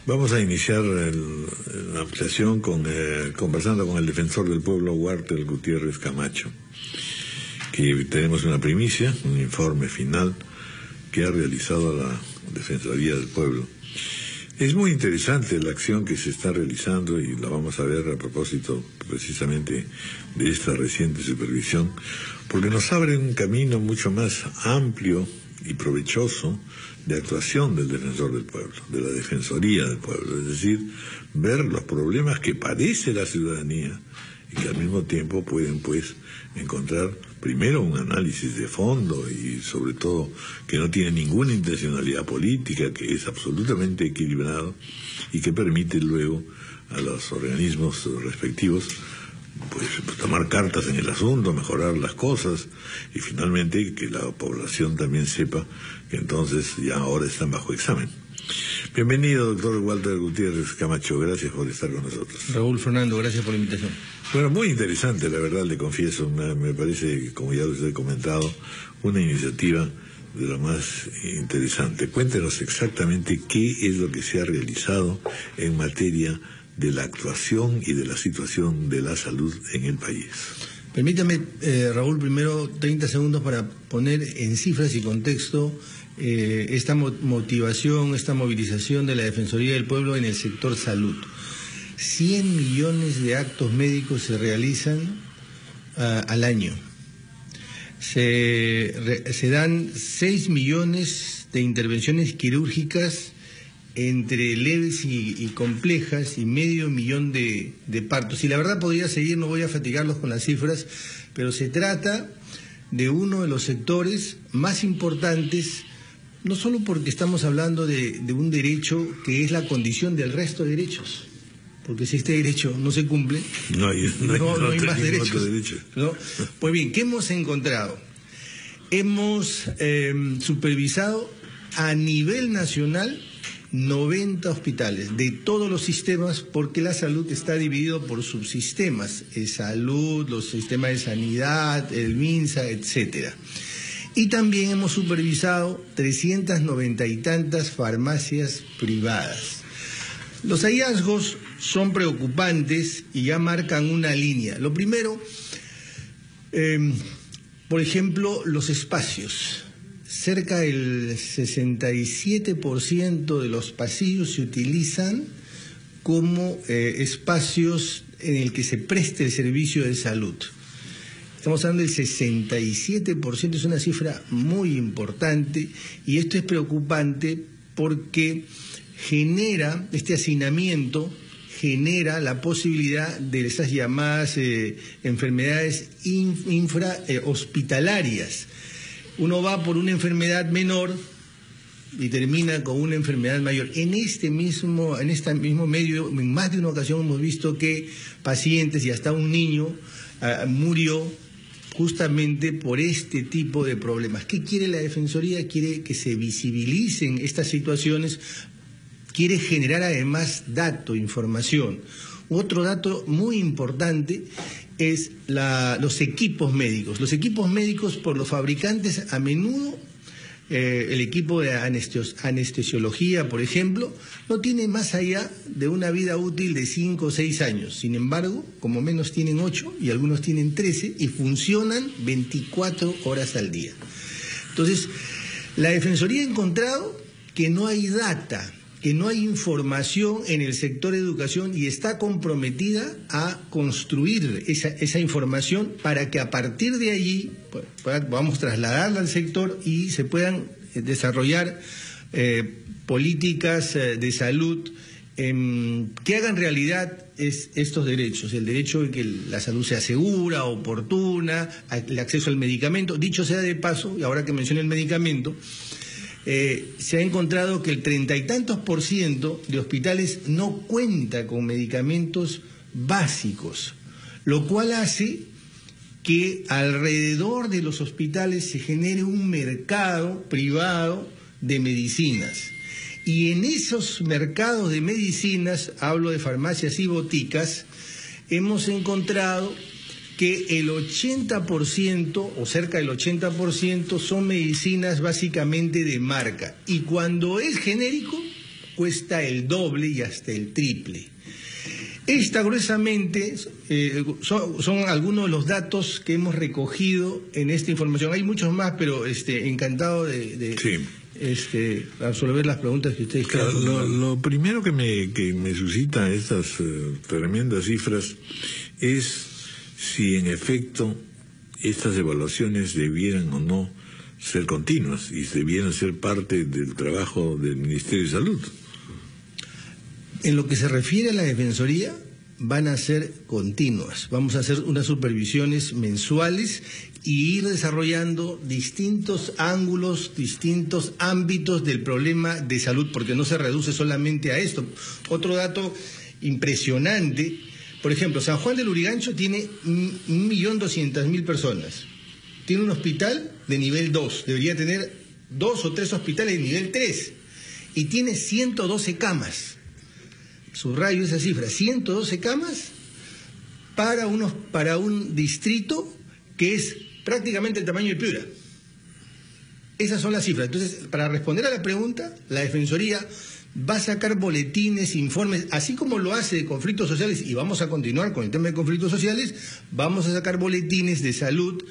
Vamos a iniciar la ampliación conversando con el defensor del pueblo, Walter Gutiérrez Camacho, que tenemos una primicia, un informe final que ha realizado la Defensoría del Pueblo. Es muy interesante la acción que se está realizando y la vamos a ver a propósito precisamente de esta reciente supervisión, porque nos abre un camino mucho más amplio y provechoso de actuación del defensor del pueblo, de la Defensoría del Pueblo, es decir, ver los problemas que padece la ciudadanía y que al mismo tiempo pueden pues encontrar primero un análisis de fondo y sobre todo que no tiene ninguna intencionalidad política, que es absolutamente equilibrado y que permite luego a los organismos respectivos pues tomar cartas en el asunto, mejorar las cosas y finalmente que la población también sepa que entonces ya ahora están bajo examen. Bienvenido, doctor Walter Gutiérrez Camacho, gracias por estar con nosotros. Raúl, Fernando, gracias por la invitación. Bueno, muy interesante, la verdad, le confieso, me parece, como ya les he comentado, una iniciativa de lo más interesante. Cuéntenos exactamente qué es lo que se ha realizado en materia de la actuación y de la situación de la salud en el país. Permítame, Raúl, primero 30 segundos para poner en cifras y contexto esta motivación, esta movilización de la Defensoría del Pueblo en el sector salud. 100 millones de actos médicos se realizan al año. Se dan 6 millones de intervenciones quirúrgicas entre leves y complejas y medio millón de partos. Y la verdad podría seguir, no voy a fatigarlos con las cifras, pero se trata de uno de los sectores más importantes, no solo porque estamos hablando de un derecho que es la condición del resto de derechos, porque si este derecho no se cumple, no hay más derechos, ¿no? Pues bien, ¿qué hemos encontrado? Hemos supervisado a nivel nacional 90 hospitales de todos los sistemas, porque la salud está dividido por subsistemas, salud, los sistemas de sanidad, el MINSA, etcétera. Y también hemos supervisado 390 y tantas farmacias privadas. Los hallazgos son preocupantes y ya marcan una línea. Lo primero, por ejemplo, los espacios. Cerca del 67% de los pasillos se utilizan como espacios en el que se preste el servicio de salud. Estamos hablando del 67%, es una cifra muy importante y esto es preocupante porque este hacinamiento genera la posibilidad de esas llamadas enfermedades infrahospitalarias. Uno va por una enfermedad menor y termina con una enfermedad mayor. En este mismo medio, en más de una ocasión hemos visto que pacientes y hasta un niño murió justamente por este tipo de problemas. ¿Qué quiere la Defensoría? Quiere que se visibilicen estas situaciones, quiere generar además información. Otro dato muy importante es los equipos médicos. Los equipos médicos por los fabricantes a menudo, el equipo de anestesiología, por ejemplo, no tiene más allá de una vida útil de 5 o 6 años. Sin embargo, como menos tienen 8 y algunos tienen 13 y funcionan 24 horas al día. Entonces, la Defensoría ha encontrado que no hay data, que no hay información en el sector de educación y está comprometida a construir esa información para que a partir de allí podamos trasladarla al sector y se puedan desarrollar políticas de salud que hagan realidad estos derechos, el derecho de que la salud sea segura, oportuna, el acceso al medicamento. Dicho sea de paso, y ahora que mencioné el medicamento, se ha encontrado que el 30 y tantos % de hospitales no cuenta con medicamentos básicos, lo cual hace que alrededor de los hospitales se genere un mercado privado de medicinas. Y en esos mercados de medicinas, hablo de farmacias y boticas, hemos encontrado que el 80% o cerca del 80% son medicinas básicamente de marca. Y cuando es genérico, cuesta el doble y hasta el triple. Esta, gruesamente, son algunos de los datos que hemos recogido en esta información. Hay muchos más, pero encantado de resolver las preguntas que ustedes quieran. Lo primero que me suscita estas tremendas cifras es si en efecto estas evaluaciones debieran o no ser continuas y debieran ser parte del trabajo del Ministerio de Salud. En lo que se refiere a la Defensoría, van a ser continuas. Vamos a hacer unas supervisiones mensuales y ir desarrollando distintos ángulos, distintos ámbitos del problema de salud, porque no se reduce solamente a esto. Otro dato impresionante, por ejemplo, San Juan del Lurigancho tiene 1.200.000 personas. Tiene un hospital de nivel 2, debería tener 2 o 3 hospitales de nivel 3, y tiene 112 camas. Subrayo esa cifra, 112 camas para un distrito que es prácticamente el tamaño de Piura. Esas son las cifras. Entonces, para responder a la pregunta, la Defensoría va a sacar boletines, informes, así como lo hace de conflictos sociales, y vamos a continuar con el tema de conflictos sociales, vamos a sacar boletines de salud,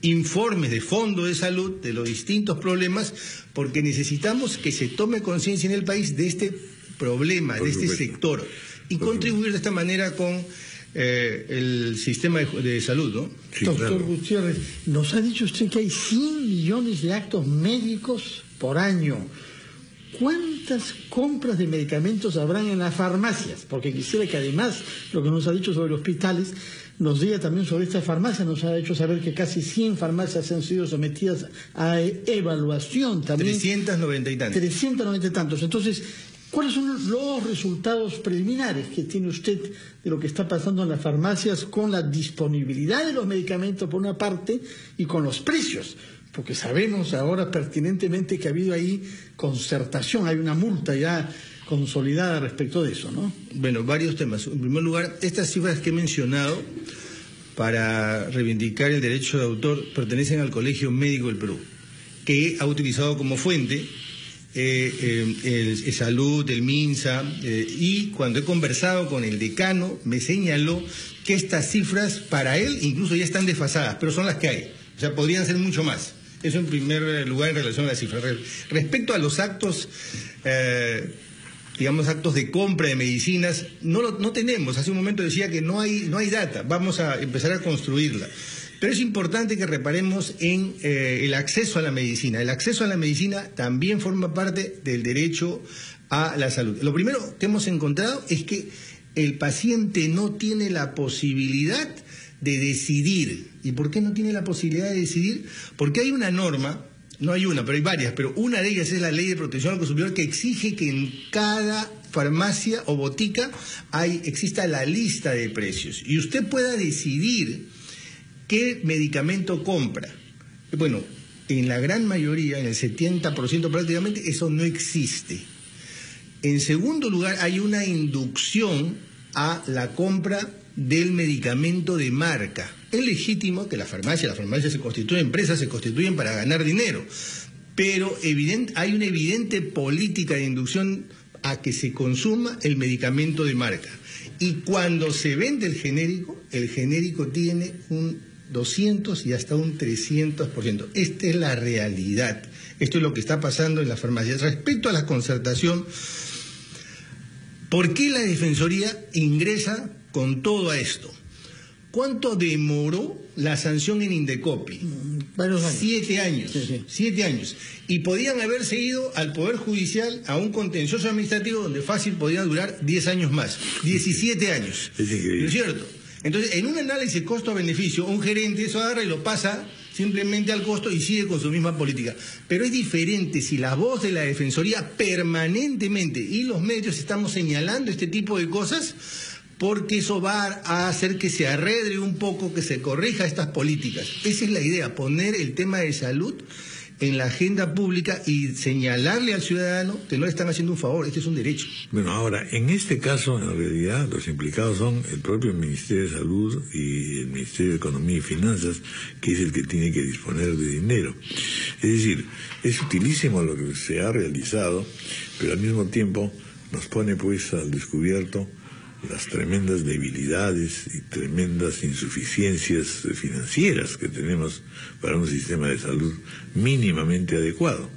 informes de fondo de salud, de los distintos problemas, porque necesitamos que se tome conciencia en el país de este problema, de este sector, y contribuir de esta manera con el sistema de salud, ¿no? Sí, doctor, claro. Gutiérrez, nos ha dicho usted que hay 100 millones de actos médicos por año. ¿Cuántas compras de medicamentos habrán en las farmacias? Porque quisiera que además, lo que nos ha dicho sobre los hospitales, nos diga también sobre esta farmacia. Nos ha hecho saber que casi 100 farmacias han sido sometidas a evaluación también. 390 y tantos. 390 y tantos. Entonces, ¿cuáles son los resultados preliminares que tiene usted de lo que está pasando en las farmacias con la disponibilidad de los medicamentos por una parte y con los precios? Porque sabemos ahora pertinentemente que ha habido ahí concertación, hay una multa ya consolidada respecto de eso, ¿no? Bueno, varios temas. En primer lugar, estas cifras que he mencionado para reivindicar el derecho de autor pertenecen al Colegio Médico del Perú, que ha utilizado como fuente el Salud, el MINSA, y cuando he conversado con el decano me señaló que estas cifras para él incluso ya están desfasadas, pero son las que hay, o sea, podrían ser mucho más. Eso en primer lugar en relación a las cifras. Respecto a los actos, digamos, actos de compra de medicinas, no tenemos. Hace un momento decía que no hay data, vamos a empezar a construirla. Pero es importante que reparemos en el acceso a la medicina. El acceso a la medicina también forma parte del derecho a la salud. Lo primero que hemos encontrado es que el paciente no tiene la posibilidad de decidir. ¿Y por qué no tiene la posibilidad de decidir? Porque hay una norma, no hay una, pero hay varias, pero una de ellas es la Ley de Protección al Consumidor, que exige que en cada farmacia o botica exista la lista de precios y usted pueda decidir qué medicamento compra. Bueno, en la gran mayoría, en el 70% prácticamente, eso no existe. En segundo lugar, hay una inducción a la compra del medicamento de marca. Es legítimo que las farmacias se constituyen empresas, se constituyen para ganar dinero, pero hay una evidente política de inducción a que se consuma el medicamento de marca. Y cuando se vende el genérico tiene un 200 y hasta un 300%. Esta es la realidad. Esto es lo que está pasando en las farmacias. Respecto a la concertación, ¿por qué la Defensoría ingresa con todo a esto? ¿Cuánto demoró la sanción en Indecopi? Varios años. 7 años. Sí. 7 años. Y podían haberse ido al Poder Judicial a un contencioso administrativo donde fácil podía durar 10 años más. 17 años. Es increíble. ¿No es cierto? Entonces, en un análisis costo-beneficio, un gerente eso agarra y lo pasa simplemente al costo y sigue con su misma política. Pero es diferente si la voz de la Defensoría permanentemente y los medios estamos señalando este tipo de cosas, porque eso va a hacer que se arredre un poco, que se corrija estas políticas. Esa es la idea, poner el tema de salud en la agenda pública y señalarle al ciudadano que no le están haciendo un favor, este es un derecho. Bueno, ahora, en este caso, en realidad, los implicados son el propio Ministerio de Salud y el Ministerio de Economía y Finanzas, que es el que tiene que disponer de dinero. Es decir, es utilísimo lo que se ha realizado, pero al mismo tiempo nos pone pues al descubierto las tremendas debilidades y tremendas insuficiencias financieras que tenemos para un sistema de salud mínimamente adecuado.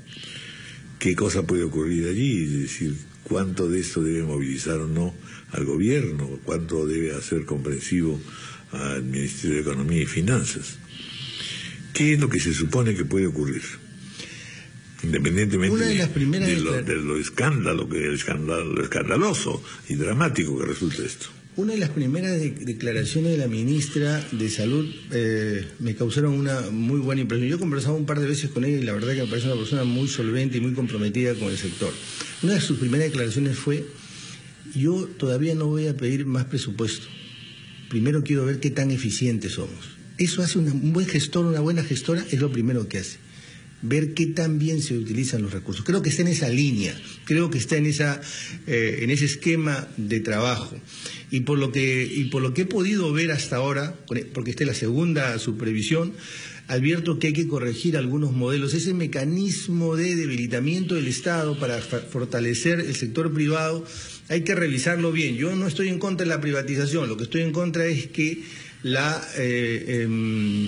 ¿Qué cosa puede ocurrir allí? Es decir, ¿cuánto de esto debe movilizar o no al gobierno? ¿Cuánto debe hacer comprensivo al Ministerio de Economía y Finanzas? ¿Qué es lo que se supone que puede ocurrir? Independientemente de lo escandaloso y dramático que resulta esto. Una de las primeras declaraciones de la ministra de Salud me causaron una muy buena impresión. Yo he conversado un par de veces con ella y la verdad que me parece una persona muy solvente y muy comprometida con el sector. Una de sus primeras declaraciones fue: yo todavía no voy a pedir más presupuesto. Primero quiero ver qué tan eficientes somos. Eso hace un buen gestor, una buena gestora, es lo primero que hace. Ver qué tan bien se utilizan los recursos. Creo que está en esa línea, creo que está en ese esquema de trabajo. Y por lo que he podido ver hasta ahora, porque esta es la segunda supervisión, advierto que hay que corregir algunos modelos. Ese mecanismo de debilitamiento del Estado para fortalecer el sector privado, hay que revisarlo bien. Yo no estoy en contra de la privatización, lo que estoy en contra es que la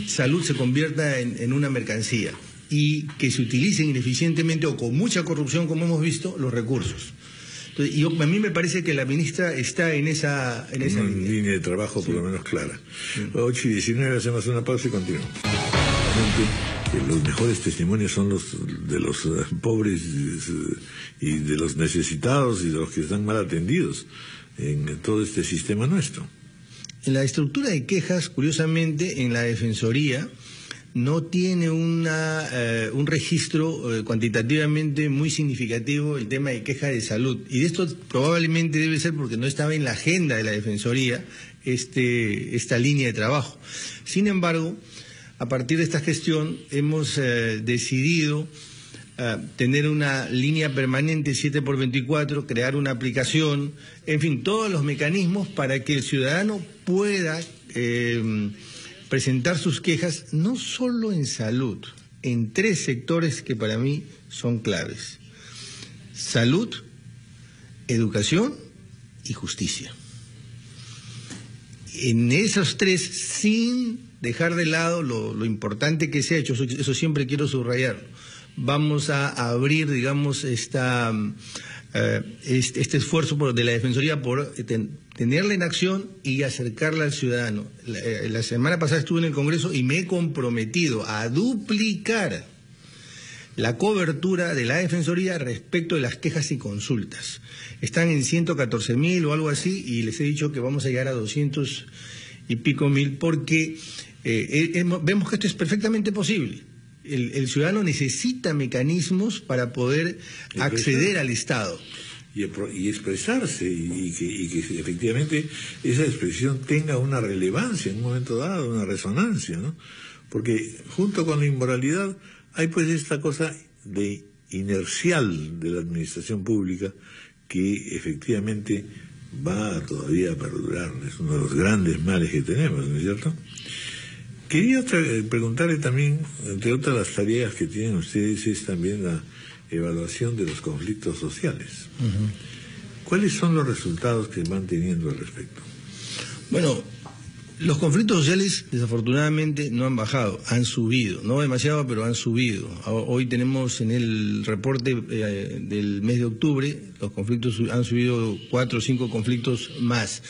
salud se convierta en una mercancía y que se utilicen ineficientemente o con mucha corrupción, como hemos visto, los recursos. Entonces, a mí me parece que la ministra está en esa línea de trabajo, por lo menos clara. 8:19, hacemos una pausa y continuamos. Los mejores testimonios son los de los pobres y de los necesitados y de los que están mal atendidos en todo este sistema nuestro. En la estructura de quejas, curiosamente, en la Defensoría no tiene un registro cuantitativamente muy significativo el tema de queja de salud. Y de esto probablemente debe ser porque no estaba en la agenda de la Defensoría esta línea de trabajo. Sin embargo, a partir de esta gestión hemos decidido tener una línea permanente 7x24, crear una aplicación, en fin, todos los mecanismos para que el ciudadano pueda presentar sus quejas, no solo en salud, en 3 sectores que para mí son claves: salud, educación y justicia. En esos 3, sin dejar de lado lo importante que se ha hecho, eso siempre quiero subrayarlo, vamos a abrir, digamos, este esfuerzo de la Defensoría por tenerla en acción y acercarla al ciudadano. La semana pasada estuve en el Congreso y me he comprometido a duplicar la cobertura de la Defensoría respecto de las quejas y consultas. Están en 114.000 o algo así y les he dicho que vamos a llegar a 200 y pico mil porque vemos que esto es perfectamente posible. El ciudadano necesita mecanismos para poder acceder al Estado. Y expresarse, y que efectivamente esa expresión tenga una relevancia en un momento dado, una resonancia, ¿no? Porque junto con la inmoralidad hay pues esta cosa de inercial de la administración pública que efectivamente va todavía a perdurar. Es uno de los grandes males que tenemos, ¿no es cierto? Quería preguntarle también, entre otras las tareas que tienen ustedes, es también la evaluación de los conflictos sociales. ¿Cuáles son los resultados que van teniendo al respecto? Bueno, los conflictos sociales desafortunadamente no han bajado, han subido, no demasiado, pero han subido. Hoy tenemos en el reporte del mes de octubre, los conflictos han subido 4 o 5 conflictos más.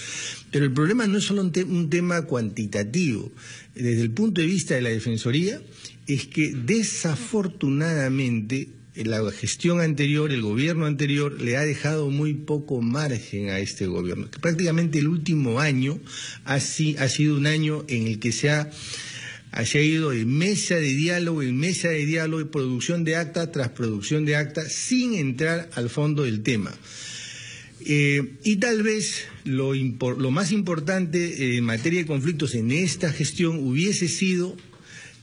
Pero el problema no es solo un tema cuantitativo. Desde el punto de vista de la Defensoría, es que desafortunadamente la gestión anterior, el gobierno anterior, le ha dejado muy poco margen a este gobierno. Prácticamente el último año ha sido un año en el que se ha ido de mesa de diálogo en mesa de diálogo y producción de acta tras producción de acta sin entrar al fondo del tema. Y tal vez lo más importante en materia de conflictos en esta gestión hubiese sido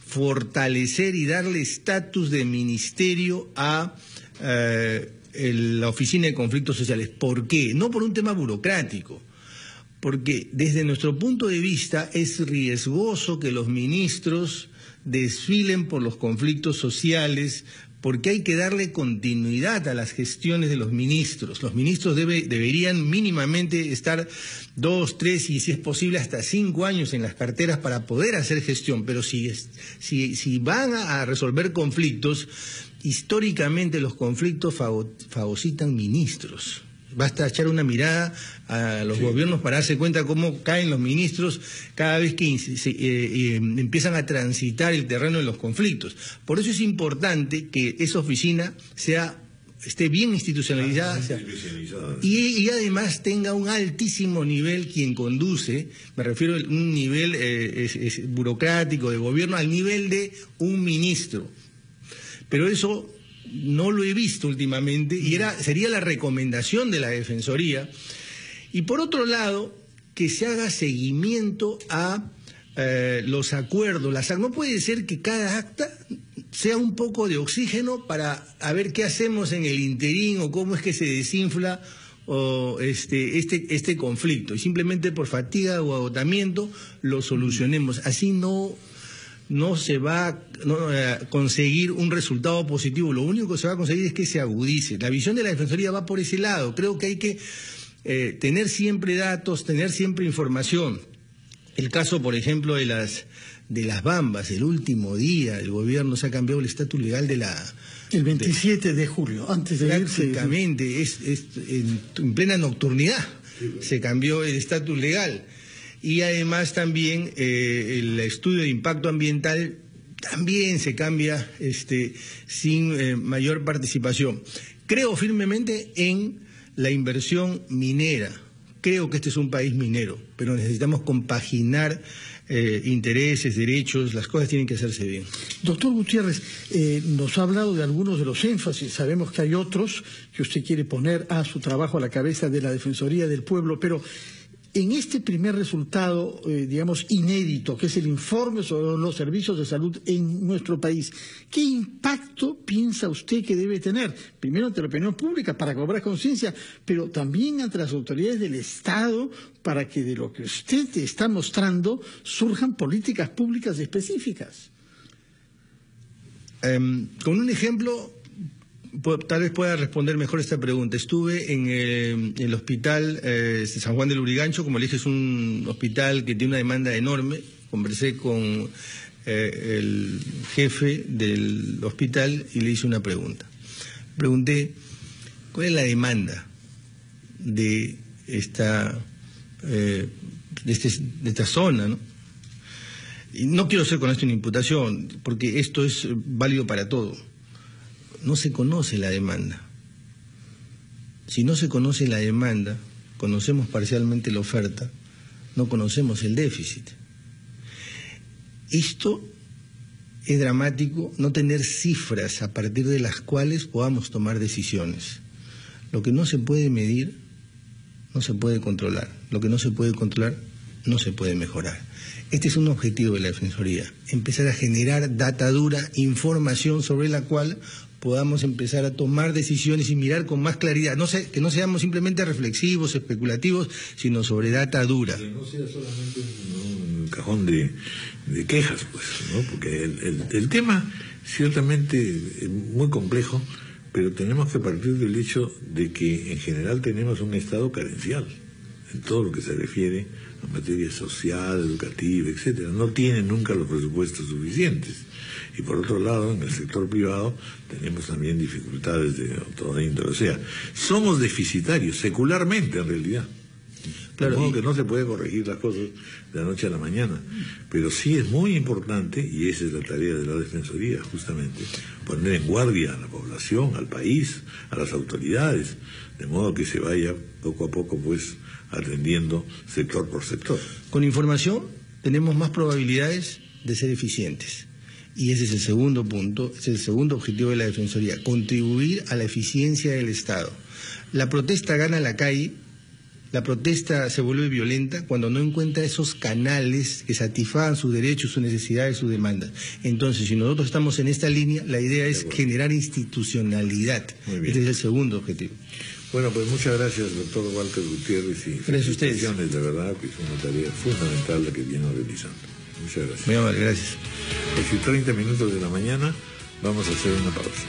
fortalecer y darle estatus de ministerio a la Oficina de Conflictos Sociales. ¿Por qué? No por un tema burocrático, porque desde nuestro punto de vista es riesgoso que los ministros desfilen por los conflictos sociales, porque hay que darle continuidad a las gestiones de los ministros. Los ministros deberían mínimamente estar 2, 3 y si es posible hasta 5 años en las carteras para poder hacer gestión, pero si van a resolver conflictos, históricamente los conflictos fagocitan ministros. Basta echar una mirada a los gobiernos para darse cuenta cómo caen los ministros cada vez que empiezan a transitar el terreno de los conflictos. Por eso es importante que esa oficina esté bien institucionalizada y además tenga un altísimo nivel quien conduce, me refiero a un nivel burocrático de gobierno al nivel de un ministro. Pero eso no lo he visto últimamente y sería la recomendación de la Defensoría. Y por otro lado, que se haga seguimiento a los acuerdos. No puede ser que cada acta sea un poco de oxígeno para ver qué hacemos en el interín o cómo es que se desinfla este conflicto. Y simplemente por fatiga o agotamiento lo solucionemos. Así no se va a conseguir un resultado positivo. Lo único que se va a conseguir es que se agudice. La visión de la Defensoría va por ese lado. Creo que hay que tener siempre datos, tener siempre información. El caso, por ejemplo, de las Bambas, el último día el gobierno se ha cambiado el estatus legal de la... El 27 de julio, antes de irse. Prácticamente, en plena nocturnidad se cambió el estatus legal. Y además también el estudio de impacto ambiental también se cambia sin mayor participación. Creo firmemente en la inversión minera. Creo que este es un país minero, pero necesitamos compaginar intereses, derechos, las cosas tienen que hacerse bien. Doctor Gutiérrez, nos ha hablado de algunos de los énfasis, sabemos que hay otros que usted quiere poner a su trabajo a la cabeza de la Defensoría del Pueblo, pero en este primer resultado, digamos, inédito, que es el informe sobre los servicios de salud en nuestro país, ¿qué impacto piensa usted que debe tener? Primero ante la opinión pública, para cobrar conciencia, pero también ante las autoridades del Estado, para que de lo que usted está mostrando surjan políticas públicas específicas. Con un ejemplo, tal vez pueda responder mejor esta pregunta. Estuve en el hospital San Juan del Lurigancho, como le dije, es un hospital que tiene una demanda enorme. Conversé con el jefe del hospital y le hice una pregunta. Pregunté, ¿cuál es la demanda de esta zona, ¿no? Y no quiero hacer con esto una imputación, porque esto es válido para todo. No se conoce la demanda. Si no se conoce la demanda, conocemos parcialmente la oferta, no conocemos el déficit. Esto es dramático, no tener cifras a partir de las cuales podamos tomar decisiones. Lo que no se puede medir, no se puede controlar. Lo que no se puede controlar, no se puede mejorar. Este es un objetivo de la Defensoría, empezar a generar data dura, información sobre la cual podamos empezar a tomar decisiones y mirar con más claridad. Que no seamos simplemente reflexivos, especulativos, sino sobre data dura. Que no sea solamente un cajón de quejas, pues, ¿no? Porque el tema ciertamente es muy complejo, pero tenemos que partir del hecho de que en general tenemos un Estado carencial en todo lo que se refiere a materia social, educativa, etcétera. No tienen nunca los presupuestos suficientes. Y por otro lado, en el sector privado tenemos también dificultades de toda índole. O sea, somos deficitarios, secularmente en realidad. Claro, de modo que no se puede corregir las cosas de la noche a la mañana. Pero sí es muy importante, y esa es la tarea de la Defensoría, justamente, poner en guardia a la población, al país, a las autoridades, de modo que se vaya poco a poco, pues, atendiendo sector por sector. Con información tenemos más probabilidades de ser eficientes. Y ese es el segundo punto, ese es el segundo objetivo de la Defensoría, contribuir a la eficiencia del Estado. La protesta gana la calle, la protesta se vuelve violenta cuando no encuentra esos canales que satisfagan sus derechos, sus necesidades, sus demandas. Entonces, si nosotros estamos en esta línea, la idea es generar institucionalidad. Este es el segundo objetivo. Bueno, pues muchas gracias, doctor Walter Gutiérrez, y gracias a ustedes. De verdad que es una tarea fundamental la que viene realizando. Muchas gracias. Muy amable, gracias. 10:30 de la mañana, vamos a hacer una pausa.